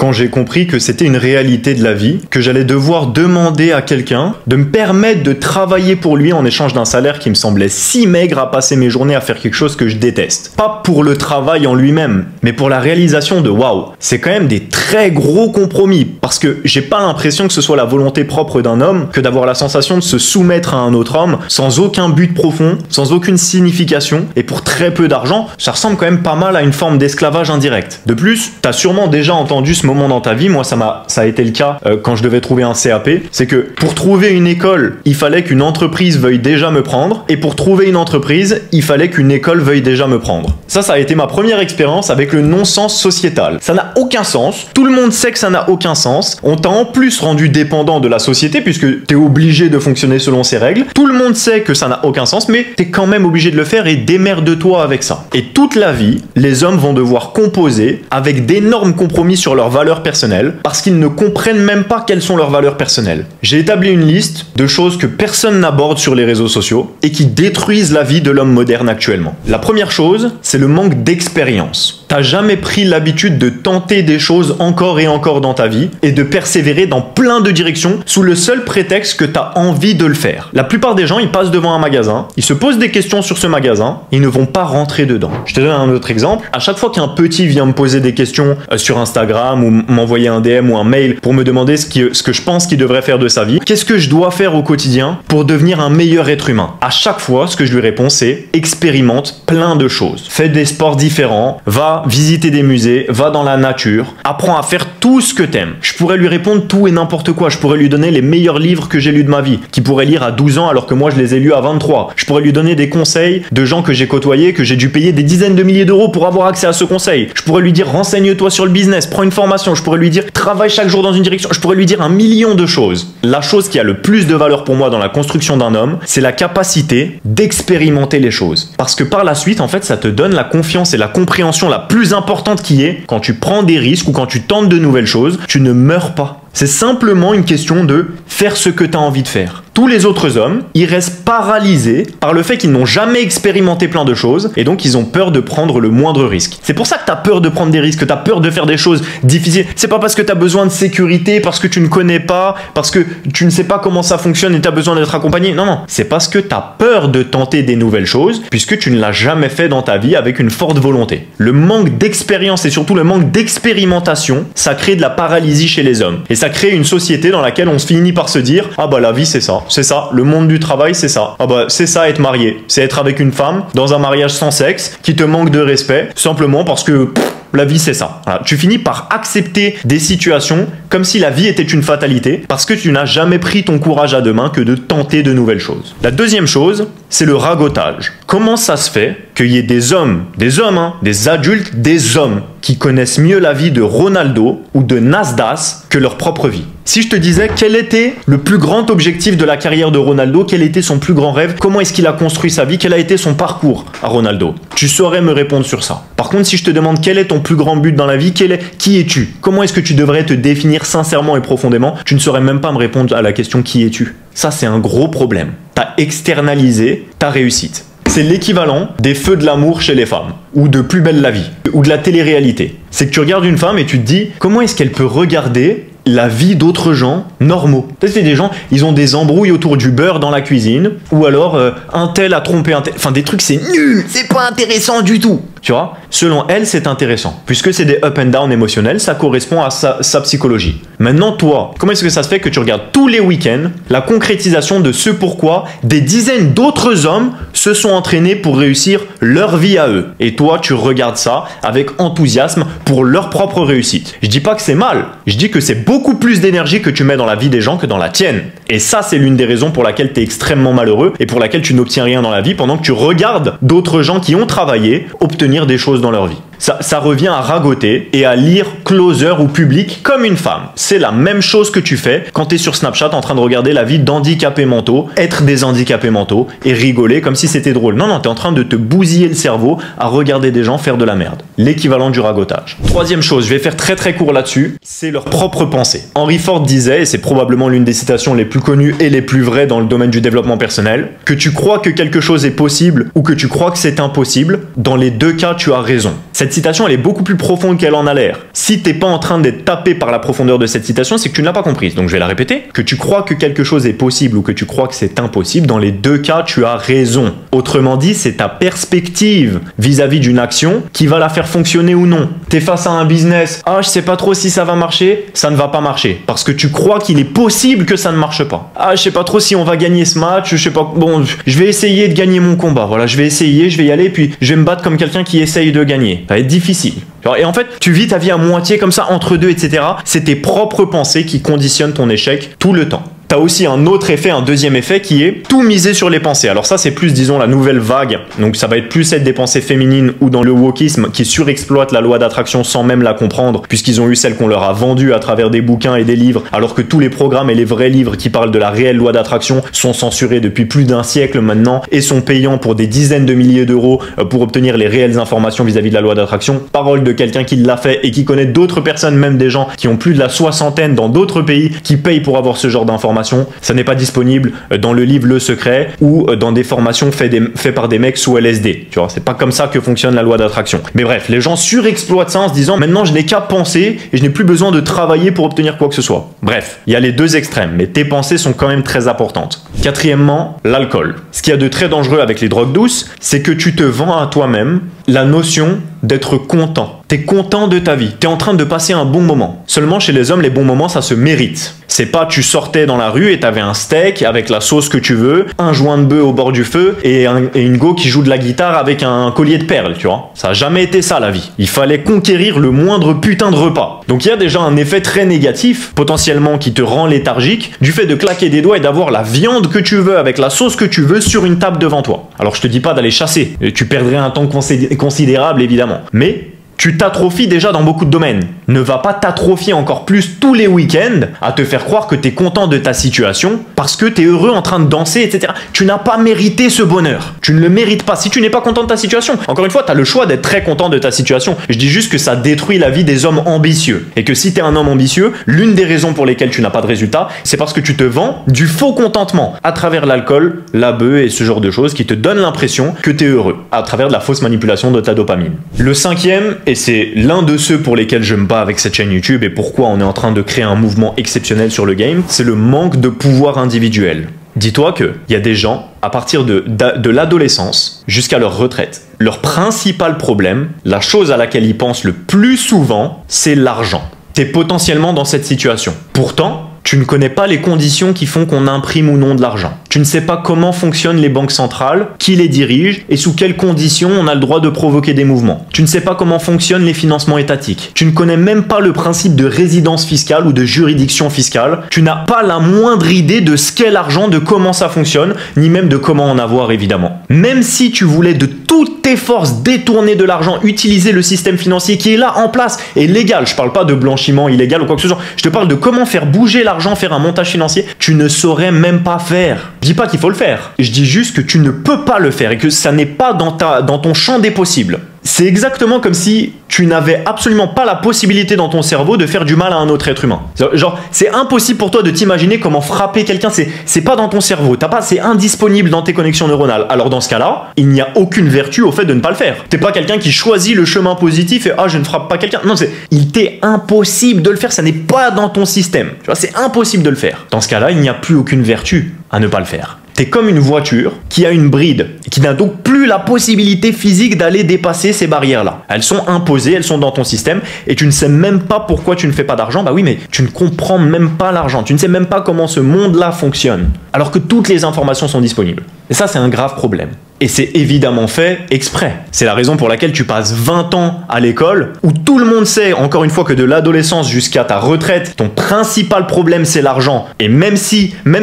quand j'ai compris que c'était une réalité de la vie, que j'allais devoir demander à quelqu'un de me permettre de travailler pour lui en échange d'un salaire qui me semblait si maigre à passer mes journées à faire quelque chose que je déteste. Pas pour le travail en lui-même, mais pour la réalisation de waouh, c'est quand même des très gros compromis, parce que j'ai pas l'impression que ce soit la volonté propre d'un homme que d'avoir la sensation de se soumettre à un autre homme sans aucun but profond, sans aucune signification, et pour très peu d'argent. Ça ressemble quand même pas mal à une forme d'esclavage indirect. De plus, t'as sûrement déjà entendu ce moment dans ta vie, moi ça a été le cas quand je devais trouver un CAP, c'est que pour trouver une école, il fallait qu'une entreprise veuille déjà me prendre, et pour trouver une entreprise, il fallait qu'une école veuille déjà me prendre. Ça a été ma première expérience avec le non-sens sociétal. Ça n'a aucun sens, tout le monde sait que ça n'a aucun sens, on t'a en plus rendu dépendant de la société puisque t'es obligé de fonctionner selon ses règles, tout le monde sait que ça n'a aucun sens, mais t'es quand même obligé de le faire et démerde-toi avec ça. Et toute la vie, les hommes vont devoir composer avec d'énormes compromis sur leurs valeurs personnelles parce qu'ils ne comprennent même pas quelles sont leurs valeurs personnelles. J'ai établi une liste de choses que personne n'aborde sur les réseaux sociaux et qui détruisent la vie de l'homme moderne actuellement. La première chose, c'est le manque d'expérience. T'as jamais pris l'habitude de tenter des choses encore et encore dans ta vie et de persévérer dans plein de directions sous le seul prétexte que t'as envie de le faire. La plupart des gens, ils passent devant un magasin, ils se posent des questions sur ce magasin, ils ne vont pas rentrer dedans. Je te donne un autre exemple. À chaque fois qu'un petit vient me poser des questions sur Instagram ou m'envoyer un DM ou un mail pour me demander ce que je pense qu'il devrait faire de sa vie, qu'est-ce que je dois faire au quotidien pour devenir un meilleur être humain? À chaque fois, ce que je lui réponds, c'est expérimente plein de choses. Fais des sports différents, va visiter des musées, va dans la nature, apprends à faire tout ce que t'aimes. Je pourrais lui répondre tout et n'importe quoi. Je pourrais lui donner les meilleurs livres que j'ai lus de ma vie, qu'il pourrait lire à 12 ans alors que moi je les ai lus à 23. Je pourrais lui donner des conseils de gens que j'ai côtoyés, que j'ai dû payer des dizaines de milliers d'euros pour avoir accès à ce conseil. Je pourrais lui dire renseigne-toi sur le business, prends une formation. Je pourrais lui dire travaille chaque jour dans une direction. Je pourrais lui dire un million de choses. La chose qui a le plus de valeur pour moi dans la construction d'un homme, c'est la capacité d'expérimenter les choses. Parce que par la suite, en fait, ça te donne la confiance et la compréhension la plus importante qui est quand tu prends des risques ou quand tu tentes de nouvelles choses, tu ne meurs pas. C'est simplement une question de faire ce que tu as envie de faire. Tous les autres hommes, ils restent paralysés par le fait qu'ils n'ont jamais expérimenté plein de choses et donc ils ont peur de prendre le moindre risque. C'est pour ça que tu as peur de prendre des risques, que tu as peur de faire des choses difficiles. C'est pas parce que tu as besoin de sécurité, parce que tu ne connais pas, parce que tu ne sais pas comment ça fonctionne et tu as besoin d'être accompagné. Non, non. C'est parce que tu as peur de tenter des nouvelles choses puisque tu ne l'as jamais fait dans ta vie avec une forte volonté. Le manque d'expérience et surtout le manque d'expérimentation, ça crée de la paralysie chez les hommes. Et ça crée une société dans laquelle on se finit par se dire « Ah bah la vie c'est ça. C'est ça, le monde du travail, c'est ça. Ah bah, c'est ça être marié. C'est être avec une femme dans un mariage sans sexe qui te manque de respect, simplement parce que la vie, c'est ça. Voilà. Tu finis par accepter des situations comme si la vie était une fatalité parce que tu n'as jamais pris ton courage à deux mains que de tenter de nouvelles choses. La deuxième chose, c'est le ragotage. Comment ça se fait qu'il y ait des hommes, des adultes, des hommes qui connaissent mieux la vie de Ronaldo ou de Nasdaq que leur propre vie? Si je te disais quel était le plus grand objectif de la carrière de Ronaldo, quel était son plus grand rêve, comment est-ce qu'il a construit sa vie, quel a été son parcours à Ronaldo, tu saurais me répondre sur ça. Par contre, si je te demande quel est ton plus grand but dans la vie, qui es-tu? Comment est-ce que tu devrais te définir sincèrement et profondément? Tu ne saurais même pas me répondre à la question qui es-tu? Ça, c'est un gros problème. Tu as externalisé ta réussite. C'est l'équivalent des feux de l'amour chez les femmes, ou de Plus belle la vie, ou de la télé-réalité. C'est que tu regardes une femme et tu te dis, comment est-ce qu'elle peut regarder la vie d'autres gens normaux? Peut-être que des gens, ils ont des embrouilles autour du beurre dans la cuisine, ou alors un tel a trompé un tel. Enfin, des trucs, c'est nul, c'est pas intéressant du tout. Tu vois, selon elle, c'est intéressant. Puisque c'est des up and down émotionnels, ça correspond à sa psychologie. Maintenant, toi, comment est-ce que ça se fait que tu regardes tous les week-ends la concrétisation de ce pourquoi des dizaines d'autres hommes se sont entraînés pour réussir leur vie à eux? Et toi, tu regardes ça avec enthousiasme pour leur propre réussite. Je dis pas que c'est mal, je dis que c'est beaucoup plus d'énergie que tu mets dans la vie des gens que dans la tienne. Et ça, c'est l'une des raisons pour laquelle tu es extrêmement malheureux et pour laquelle tu n'obtiens rien dans la vie pendant que tu regardes d'autres gens qui ont travaillé obtenir des choses dans leur vie. Ça revient à ragoter et à lire Closer ou Public comme une femme. C'est la même chose que tu fais quand tu es sur Snapchat en train de regarder la vie d'handicapés mentaux, être des handicapés mentaux et rigoler comme si c'était drôle. Non, non, tu es en train de te bousiller le cerveau à regarder des gens faire de la merde. L'équivalent du ragotage. Troisième chose, je vais faire très très court là-dessus, c'est leur propre pensée. Henry Ford disait, et c'est probablement l'une des citations les plus connues et les plus vraies dans le domaine du développement personnel, que tu crois que quelque chose est possible ou que tu crois que c'est impossible, dans les deux cas, tu as raison. Cette citation, elle est beaucoup plus profonde qu'elle en a l'air. Si t'es pas en train d'être tapé par la profondeur de cette citation, c'est que tu ne l'as pas comprise. Donc je vais la répéter. Que tu crois que quelque chose est possible ou que tu crois que c'est impossible, dans les deux cas, tu as raison. Autrement dit, c'est ta perspective vis-à-vis d'une action qui va la faire fonctionner ou non. T'es face à un business, ah je sais pas trop si ça va marcher, ça ne va pas marcher. Parce que tu crois qu'il est possible que ça ne marche pas. Ah je sais pas trop si on va gagner ce match, je sais pas, bon, je vais essayer de gagner mon combat, voilà, je vais essayer, je vais y aller, puis je vais me battre comme quelqu'un qui essaye de gagner. Ça va être difficile. Et en fait, tu vis ta vie à moitié comme ça, entre deux, etc. C'est tes propres pensées qui conditionnent ton échec tout le temps. T'as aussi un autre effet, un deuxième effet qui est tout miser sur les pensées. Alors ça, c'est plus, disons, la nouvelle vague. Donc ça va être plus être des pensées féminines ou dans le wokisme qui surexploitent la loi d'attraction sans même la comprendre, puisqu'ils ont eu celle qu'on leur a vendue à travers des bouquins et des livres, alors que tous les programmes et les vrais livres qui parlent de la réelle loi d'attraction sont censurés depuis plus d'un siècle maintenant et sont payants pour des dizaines de milliers d'euros pour obtenir les réelles informations vis-à-vis de la loi d'attraction. Parole de quelqu'un qui l'a fait et qui connaît d'autres personnes, même des gens qui ont plus de la soixantaine dans d'autres pays, qui payent pour avoir ce genre d'informations. Ça n'est pas disponible dans le livre Le Secret ou dans des formations faites par des mecs sous LSD. Tu vois, c'est pas comme ça que fonctionne la loi d'attraction. Mais bref, les gens surexploitent ça en se disant maintenant je n'ai qu'à penser et je n'ai plus besoin de travailler pour obtenir quoi que ce soit. Bref, il y a les deux extrêmes, mais tes pensées sont quand même très importantes. Quatrièmement, l'alcool. Ce qu'il y a de très dangereux avec les drogues douces, c'est que tu te vends à toi-même la notion d'être content. T'es content de ta vie, t'es en train de passer un bon moment. Seulement chez les hommes, les bons moments, ça se mérite. C'est pas tu sortais dans la rue et t'avais un steak avec la sauce que tu veux, un joint de bœuf au bord du feu et une go qui joue de la guitare avec un collier de perles, tu vois. Ça a jamais été ça la vie. Il fallait conquérir le moindre putain de repas. Donc il y a déjà un effet très négatif, potentiellement qui te rend léthargique, du fait de claquer des doigts et d'avoir la viande que tu veux avec la sauce que tu veux sur une table devant toi. Alors je te dis pas d'aller chasser, tu perdrais un temps considérable évidemment, mais tu t'atrophies déjà dans beaucoup de domaines. Ne va pas t'atrophier encore plus tous les week-ends à te faire croire que t'es content de ta situation parce que t'es heureux en train de danser, etc. Tu n'as pas mérité ce bonheur. Tu ne le mérites pas si tu n'es pas content de ta situation. Encore une fois, t'as le choix d'être très content de ta situation. Je dis juste que ça détruit la vie des hommes ambitieux. Et que si t'es un homme ambitieux, l'une des raisons pour lesquelles tu n'as pas de résultat, c'est parce que tu te vends du faux contentement à travers l'alcool, la beuh et ce genre de choses qui te donnent l'impression que t'es heureux à travers de la fausse manipulation de ta dopamine. Le cinquième, et c'est l'un de ceux pour lesquels je me bats avec cette chaîne YouTube et pourquoi on est en train de créer un mouvement exceptionnel sur le game, c'est le manque de pouvoir individuel. Dis-toi qu'il y a des gens, à partir de l'adolescence jusqu'à leur retraite, leur principal problème, la chose à laquelle ils pensent le plus souvent, c'est l'argent. T'es potentiellement dans cette situation. Pourtant, tu ne connais pas les conditions qui font qu'on imprime ou non de l'argent. Tu ne sais pas comment fonctionnent les banques centrales, qui les dirige et sous quelles conditions on a le droit de provoquer des mouvements. Tu ne sais pas comment fonctionnent les financements étatiques. Tu ne connais même pas le principe de résidence fiscale ou de juridiction fiscale. Tu n'as pas la moindre idée de ce qu'est l'argent, de comment ça fonctionne, ni même de comment en avoir évidemment. Même si tu voulais de toutes tes forces détourner de l'argent, utiliser le système financier qui est là en place et légal, je parle pas de blanchiment illégal ou quoi que ce soit, je te parle de comment faire bouger l'argent, faire un montage financier, tu ne saurais même pas faire. Je dis pas qu'il faut le faire, je dis juste que tu ne peux pas le faire et que ça n'est pas dans ton champ des possibles. C'est exactement comme si tu n'avais absolument pas la possibilité dans ton cerveau de faire du mal à un autre être humain. Genre, c'est impossible pour toi de t'imaginer comment frapper quelqu'un, c'est pas dans ton cerveau, c'est indisponible dans tes connexions neuronales. Alors dans ce cas-là, il n'y a aucune vertu au fait de ne pas le faire. T'es pas quelqu'un qui choisit le chemin positif et ah je ne frappe pas quelqu'un. Non, il t'est impossible de le faire, ça n'est pas dans ton système. Tu vois, c'est impossible de le faire. Dans ce cas-là, il n'y a plus aucune vertu à ne pas le faire. T'es comme une voiture qui a une bride et qui n'a donc plus la possibilité physique d'aller dépasser ces barrières-là. Elles sont imposées, elles sont dans ton système et tu ne sais même pas pourquoi tu ne fais pas d'argent. Bah oui, mais tu ne comprends même pas l'argent. Tu ne sais même pas comment ce monde-là fonctionne. Alors que toutes les informations sont disponibles. Et ça, c'est un grave problème. Et c'est évidemment fait exprès. C'est la raison pour laquelle tu passes 20 ans à l'école où tout le monde sait, encore une fois, que de l'adolescence jusqu'à ta retraite, ton principal problème c'est l'argent. Et même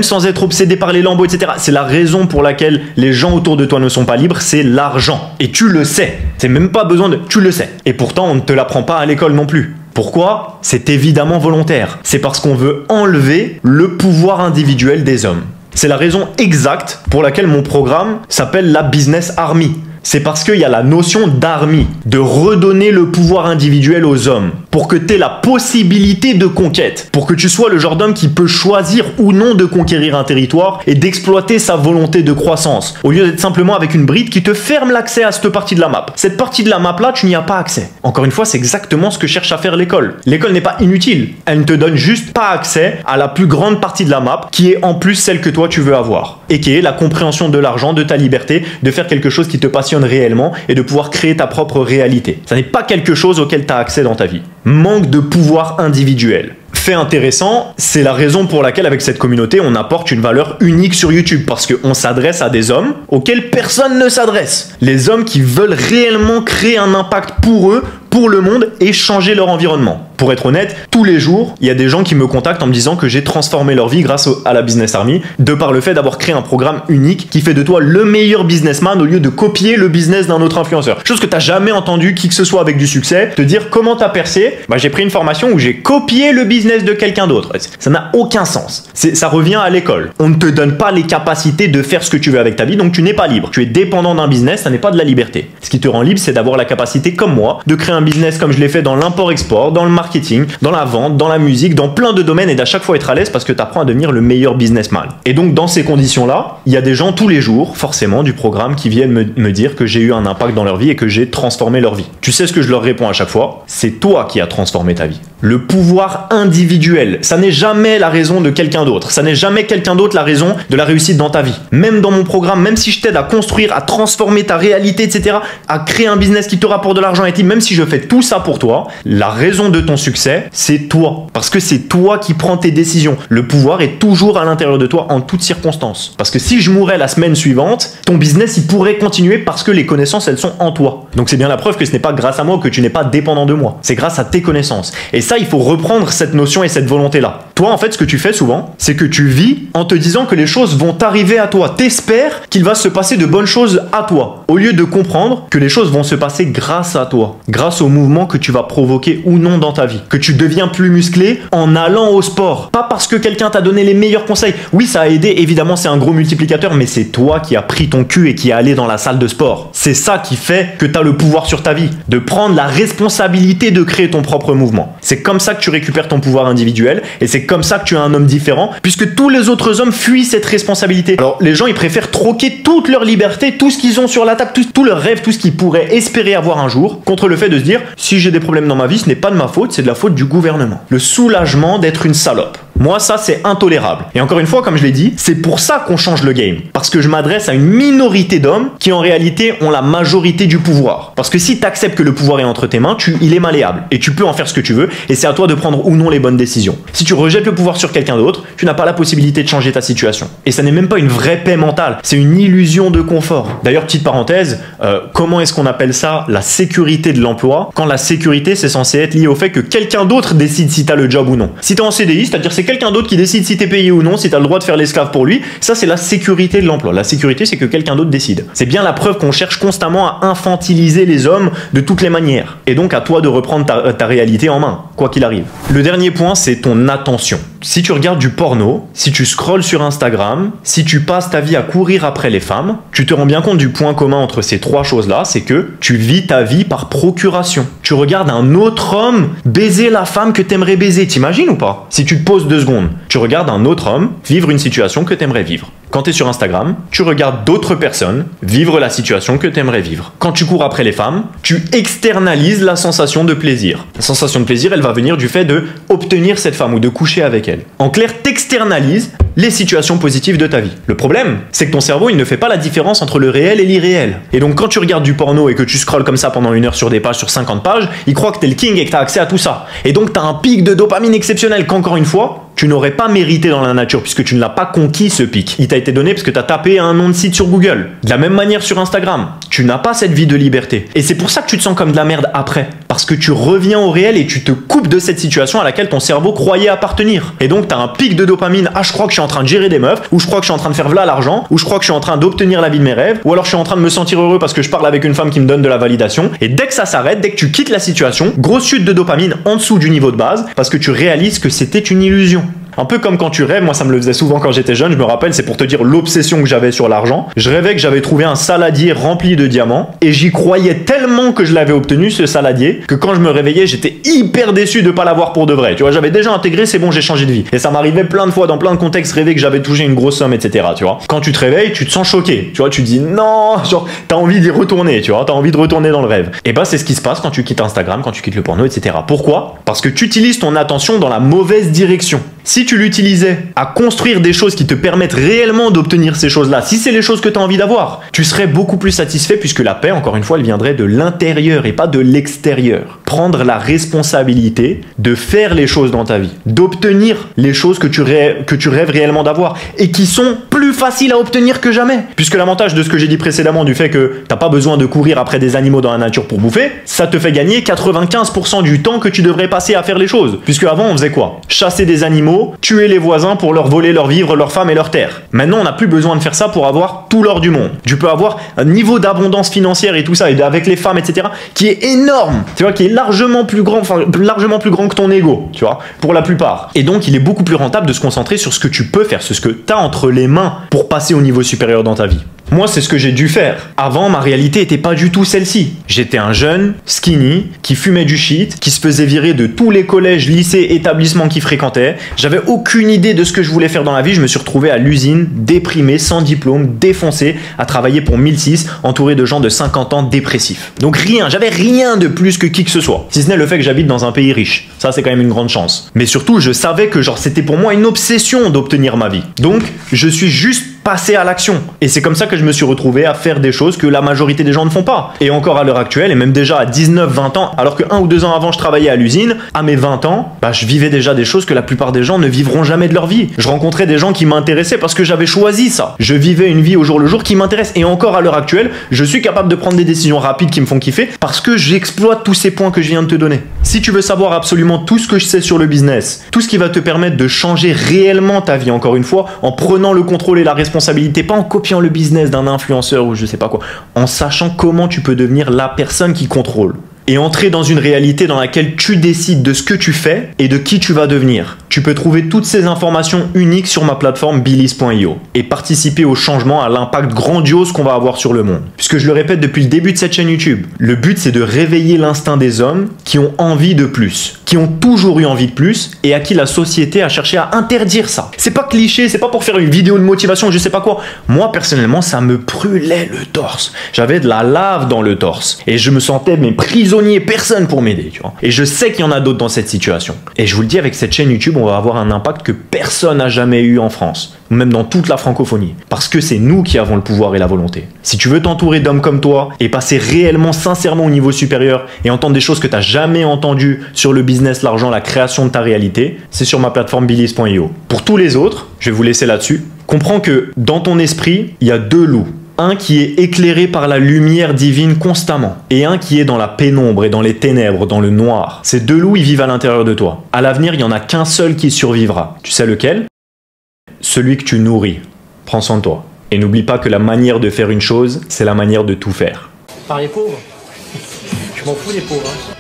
sans être obsédé par les lambeaux, etc., c'est la raison pour laquelle les gens autour de toi ne sont pas libres, c'est l'argent. Et tu le sais. C'est même pas besoin de... Tu le sais. Et pourtant, on ne te l'apprend pas à l'école non plus. Pourquoi ? C'est évidemment volontaire. C'est parce qu'on veut enlever le pouvoir individuel des hommes. C'est la raison exacte pour laquelle mon programme s'appelle la Business Army. C'est parce qu'il y a la notion d'army, de redonner le pouvoir individuel aux hommes. pour que tu aies la possibilité de conquête, pour que tu sois le genre d'homme qui peut choisir ou non de conquérir un territoire et d'exploiter sa volonté de croissance, au lieu d'être simplement avec une bride qui te ferme l'accès à cette partie de la map. Cette partie de la map là, tu n'y as pas accès. Encore une fois, c'est exactement ce que cherche à faire l'école. L'école n'est pas inutile, elle ne te donne juste pas accès à la plus grande partie de la map, qui est en plus celle que toi tu veux avoir, et qui est la compréhension de l'argent, de ta liberté, de faire quelque chose qui te passionne réellement et de pouvoir créer ta propre réalité. Ça n'est pas quelque chose auquel tu as accès dans ta vie. Manque de pouvoir individuel. Fait intéressant, c'est la raison pour laquelle avec cette communauté, on apporte une valeur unique sur YouTube, parce qu'on s'adresse à des hommes auxquels personne ne s'adresse. Les hommes qui veulent réellement créer un impact pour eux, pour le monde et changer leur environnement. Pour être honnête, tous les jours, il y a des gens qui me contactent en me disant que j'ai transformé leur vie grâce à la Business Army, de par le fait d'avoir créé un programme unique qui fait de toi le meilleur businessman au lieu de copier le business d'un autre influenceur. Chose que tu n'as jamais entendu qui que ce soit avec du succès te dire comment tu as percé. Bah, j'ai pris une formation où j'ai copié le business de quelqu'un d'autre. Ça n'a aucun sens. Ça revient à l'école. On ne te donne pas les capacités de faire ce que tu veux avec ta vie, donc tu n'es pas libre. Tu es dépendant d'un business, ça n'est pas de la liberté. Ce qui te rend libre, c'est d'avoir la capacité, comme moi, de créer un business comme je l'ai fait dans l'import-export, dans le marketing, dans la vente, dans la musique, dans plein de domaines et d'à chaque fois être à l'aise parce que tu apprends à devenir le meilleur businessman. Et donc dans ces conditions-là, il y a des gens tous les jours, forcément, du programme qui viennent me dire que j'ai eu un impact dans leur vie et que j'ai transformé leur vie. Tu sais ce que je leur réponds à chaque fois? C'est toi qui as transformé ta vie. Le pouvoir individuel, ça n'est jamais la raison de quelqu'un d'autre. Ça n'est jamais quelqu'un d'autre la raison de la réussite dans ta vie. Même dans mon programme, même si je t'aide à construire, à transformer ta réalité, etc., à créer un business qui te rapporte de l'argent et même si je fais tout ça pour toi, la raison de ton succès, c'est toi. Parce que c'est toi qui prends tes décisions. Le pouvoir est toujours à l'intérieur de toi en toutes circonstances. Parce que si je mourais la semaine suivante, ton business, il pourrait continuer parce que les connaissances, elles sont en toi. Donc c'est bien la preuve que ce n'est pas grâce à moi ou que tu n'es pas dépendant de moi. C'est grâce à tes connaissances. Et ça, il faut reprendre cette notion et cette volonté-là. Toi, en fait, ce que tu fais souvent, c'est que tu vis en te disant que les choses vont arriver à toi. T'espères qu'il va se passer de bonnes choses à toi, au lieu de comprendre que les choses vont se passer grâce à toi, grâce au mouvement que tu vas provoquer ou non dans ta vie. Que tu deviens plus musclé en allant au sport. Pas parce que quelqu'un t'a donné les meilleurs conseils. Oui, ça a aidé, évidemment, c'est un gros multiplicateur, mais c'est toi qui as pris ton cul et qui est allé dans la salle de sport. C'est ça qui fait que tu as le pouvoir sur ta vie, de prendre la responsabilité de créer ton propre mouvement. C'est comme ça que tu récupères ton pouvoir individuel et c'est comme ça que tu es un homme différent, puisque tous les autres hommes fuient cette responsabilité. Alors, les gens, ils préfèrent troquer toute leur liberté, tout ce qu'ils ont sur la table, tout leur rêve, tout ce qu'ils pourraient espérer avoir un jour, contre le fait de se dire, si j'ai des problèmes dans ma vie, ce n'est pas de ma faute, c'est de la faute du gouvernement. Le soulagement d'être une salope. Moi, ça, c'est intolérable. Et encore une fois, comme je l'ai dit, c'est pour ça qu'on change le game. Parce que je m'adresse à une minorité d'hommes qui, en réalité, ont la majorité du pouvoir. Parce que si tu acceptes que le pouvoir est entre tes mains, il est malléable. Et tu peux en faire ce que tu veux. Et c'est à toi de prendre ou non les bonnes décisions. Si tu rejettes le pouvoir sur quelqu'un d'autre, tu n'as pas la possibilité de changer ta situation. Et ça n'est même pas une vraie paix mentale. C'est une illusion de confort. D'ailleurs, petite parenthèse, comment est-ce qu'on appelle ça la sécurité de l'emploi? Quand la sécurité, c'est censé être lié au fait que quelqu'un d'autre décide si tu as le job ou non. Si tu es en CDI, c'est-à-dire c'est quelqu'un d'autre qui décide si tu es payé ou non, si tu as le droit de faire l'esclave pour lui, ça c'est la sécurité de l'emploi. La sécurité, c'est que quelqu'un d'autre décide. C'est bien la preuve qu'on cherche constamment à infantiliser les hommes de toutes les manières. Et donc à toi de reprendre ta réalité en main, quoi qu'il arrive. Le dernier point, c'est ton attention. Si tu regardes du porno, si tu scrolles sur Instagram, si tu passes ta vie à courir après les femmes, tu te rends bien compte du point commun entre ces trois choses-là, c'est que tu vis ta vie par procuration. Tu regardes un autre homme baiser la femme que t'aimerais baiser, t'imagines ou pas? Si tu te poses 2 secondes, tu regardes un autre homme vivre une situation que t'aimerais vivre. Quand tu es sur Instagram, tu regardes d'autres personnes vivre la situation que tu aimerais vivre. Quand tu cours après les femmes, tu externalises la sensation de plaisir. La sensation de plaisir, elle va venir du fait de obtenir cette femme ou de coucher avec elle. En clair, t'externalises les situations positives de ta vie. Le problème, c'est que ton cerveau, il ne fait pas la différence entre le réel et l'irréel. Et donc, quand tu regardes du porno et que tu scrolles comme ça pendant 1 heure sur des pages, sur 50 pages, il croit que t'es le king et que t'as accès à tout ça. Et donc, t'as un pic de dopamine exceptionnel qu'encore une fois, tu n'aurais pas mérité dans la nature puisque tu ne l'as pas conquis ce pic. Il t'a été donné parce que tu as tapé un nom de site sur Google. De la même manière sur Instagram, tu n'as pas cette vie de liberté. Et c'est pour ça que tu te sens comme de la merde après. Parce que tu reviens au réel et tu te coupes de cette situation à laquelle ton cerveau croyait appartenir. Et donc tu as un pic de dopamine. Ah, je crois que je suis en train de gérer des meufs, ou je crois que je suis en train de faire v'là l'argent, ou je crois que je suis en train d'obtenir la vie de mes rêves, ou alors je suis en train de me sentir heureux parce que je parle avec une femme qui me donne de la validation. Et dès que ça s'arrête, dès que tu quittes la situation, grosse chute de dopamine en dessous du niveau de base parce que tu réalises que c'était une illusion. Un peu comme quand tu rêves, moi ça me le faisait souvent quand j'étais jeune, je me rappelle, c'est pour te dire l'obsession que j'avais sur l'argent. Je rêvais que j'avais trouvé un saladier rempli de diamants et j'y croyais tellement que je l'avais obtenu, ce saladier, que quand je me réveillais, j'étais hyper déçu de pas l'avoir pour de vrai. Tu vois, j'avais déjà intégré, c'est bon, j'ai changé de vie. Et ça m'arrivait plein de fois dans plein de contextes rêvés que j'avais touché une grosse somme, etc. Tu vois, quand tu te réveilles, tu te sens choqué. Tu vois, tu te dis non, genre t'as envie d'y retourner, tu vois, t'as envie de retourner dans le rêve. Et bah c'est ce qui se passe quand tu quittes Instagram, quand tu quittes le porno, etc. Pourquoi? Parce que tu utilises ton attention dans la mauvaise direction. Si tu l'utilisais à construire des choses qui te permettent réellement d'obtenir ces choses-là, si c'est les choses que tu as envie d'avoir, tu serais beaucoup plus satisfait puisque la paix, encore une fois, elle viendrait de l'intérieur et pas de l'extérieur. Prendre la responsabilité de faire les choses dans ta vie, d'obtenir les choses que tu rêves réellement d'avoir et qui sont plus faciles à obtenir que jamais. Puisque l'avantage de ce que j'ai dit précédemment du fait que t'as pas besoin de courir après des animaux dans la nature pour bouffer, ça te fait gagner 95% du temps que tu devrais passer à faire les choses. Puisque avant on faisait quoi? Chasser des animaux, tuer les voisins pour leur voler leurs vivres, leurs femmes et leurs terres. Maintenant on n'a plus besoin de faire ça pour avoir tout l'or du monde. Tu peux avoir un niveau d'abondance financière et tout ça, et avec les femmes, etc., qui est énorme, tu vois, qui est largement plus grand que ton ego, tu vois, pour la plupart. Et donc il est beaucoup plus rentable de se concentrer sur ce que tu peux faire, sur ce que tu as entre les mains pour passer au niveau supérieur dans ta vie. Moi, c'est ce que j'ai dû faire. Avant, ma réalité était pas du tout celle-ci. J'étais un jeune, skinny, qui fumait du shit, qui se faisait virer de tous les collèges, lycées, établissements qu'il fréquentait. J'avais aucune idée de ce que je voulais faire dans la vie. Je me suis retrouvé à l'usine, déprimé, sans diplôme, défoncé, à travailler pour 1006, entouré de gens de 50 ans dépressifs. Donc rien, j'avais rien de plus que qui que ce soit. Si ce n'est le fait que j'habite dans un pays riche. Ça, c'est quand même une grande chance. Mais surtout, je savais que genre c'était pour moi une obsession d'obtenir ma vie. Donc, je suis juste passer à l'action. Et c'est comme ça que je me suis retrouvé à faire des choses que la majorité des gens ne font pas. Et encore à l'heure actuelle, et même déjà à 19-20 ans, alors que 1 ou 2 ans avant je travaillais à l'usine, à mes 20 ans, bah, je vivais déjà des choses que la plupart des gens ne vivront jamais de leur vie. Je rencontrais des gens qui m'intéressaient parce que j'avais choisi ça. Je vivais une vie au jour le jour qui m'intéresse. Et encore à l'heure actuelle, je suis capable de prendre des décisions rapides qui me font kiffer parce que j'exploite tous ces points que je viens de te donner. Si tu veux savoir absolument tout ce que je sais sur le business, tout ce qui va te permettre de changer réellement ta vie, encore une fois, en prenant le contrôle et la responsabilité, pas en copiant le business d'un influenceur ou je sais pas quoi, en sachant comment tu peux devenir la personne qui contrôle. Et entrer dans une réalité dans laquelle tu décides de ce que tu fais et de qui tu vas devenir. Tu peux trouver toutes ces informations uniques sur ma plateforme Billies.io et participer au changement, à l'impact grandiose qu'on va avoir sur le monde. Puisque je le répète depuis le début de cette chaîne YouTube, le but c'est de réveiller l'instinct des hommes qui ont envie de plus, qui ont toujours eu envie de plus et à qui la société a cherché à interdire ça. C'est pas cliché, c'est pas pour faire une vidéo de motivation, je sais pas quoi. Moi personnellement, ça me brûlait le torse. J'avais de la lave dans le torse et je me sentais prisonnier, personne pour m'aider, tu vois. Et je sais qu'il y en a d'autres dans cette situation. Et je vous le dis, avec cette chaîne YouTube, on va avoir un impact que personne n'a jamais eu en France, ou même dans toute la francophonie. Parce que c'est nous qui avons le pouvoir et la volonté. Si tu veux t'entourer d'hommes comme toi et passer réellement, sincèrement au niveau supérieur et entendre des choses que tu n'as jamais entendues sur le business, l'argent, la création de ta réalité, c'est sur ma plateforme Billies.io. Pour tous les autres, je vais vous laisser là-dessus. Comprends que dans ton esprit, il y a 2 loups. Un qui est éclairé par la lumière divine constamment, et un qui est dans la pénombre et dans les ténèbres, dans le noir. Ces 2 loups, ils vivent à l'intérieur de toi. À l'avenir, il n'y en a qu'un seul qui survivra. Tu sais lequel? Celui que tu nourris. Prends soin de toi. Et n'oublie pas que la manière de faire une chose, c'est la manière de tout faire. Par les pauvres. Je m'en fous des pauvres. Hein.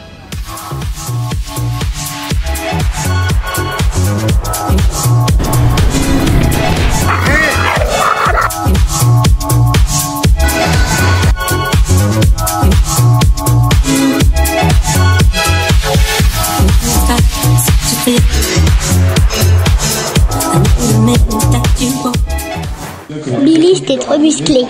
Billy, t'es trop musclé.